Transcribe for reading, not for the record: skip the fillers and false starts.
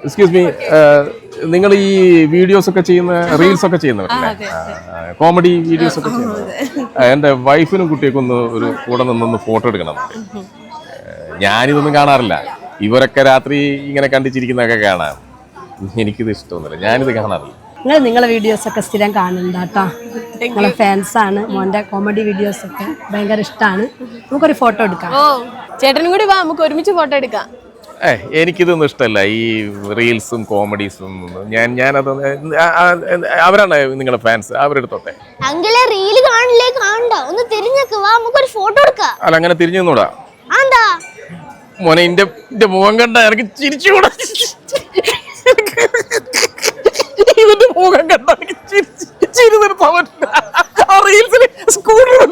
Excuse me, നിങ്ങൾ ഈ videos ഒക്കെ ചെയ്യുന്ന റീൽസ് ഒക്കെ ചെയ്യുന്നവരല്ലേ? കോമഡി വീഡിയോസ് ഒക്കെ ചെയ്യുന്നത്. എൻ്റെ വൈഫിനും കുട്ടിയൊക്കെ ഒരു കൂടെ നിന്നൊന്ന് ഫോട്ടോ എടുക്കണം. ഞാനിതൊന്നും കാണാറില്ല. ഇവരൊക്കെ രാത്രി ഇങ്ങനെ കണ്ടിച്ചിരിക്കുന്നതൊക്കെ കാണാം. എനിക്കിത് ഇഷ്ടമൊന്നുമില്ല, ഞാനിത് കാണാറില്ല. നിങ്ങളെ വീഡിയോസ് ഒക്കെ സ്ഥിരം കാണുന്നുണ്ട് കേട്ടോ. നിങ്ങളെ ഫാൻസാണ്. മോൻ്റെ കോമഡി വീഡിയോസ് ഒക്കെ ഭയങ്കര ഇഷ്ടമാണ്. നമുക്കൊരു ഫോട്ടോ എടുക്കാം. ഓ ചേട്ടനും കൂടി വാ, നമുക്ക് ഒരുമിച്ച് ഫോട്ടോ എടുക്കാം. എനിക്കിതൊന്നും ഇഷ്ടമല്ല, ഈ റീൽസും കോമഡീസും. അവരാണ് നിങ്ങളുടെ ഫാൻസ്, അവരെടുത്തോട്ടെ. അങ്കിളെ റീല് കാണില്ലേ? കാണണ്ട, ഒന്ന് തിരിഞ്ഞേക്ക് വാ, നമുക്കൊരു ഫോട്ടോ എടുക്കാം. അല്ല, അങ്ങനെ തിരിഞ്ഞു നിന്നൂടാ മോനെ. എന്റെ മുഖം കണ്ട എനിക്ക് ചിരിച്ചുകൂടാ. ഇവന്റെ മുഖം കണ്ട എനിക്ക് ചിരി നിർത്താൻ പറ്റില്ല. ആ റീൽസിൽ സ്കൂളിൽ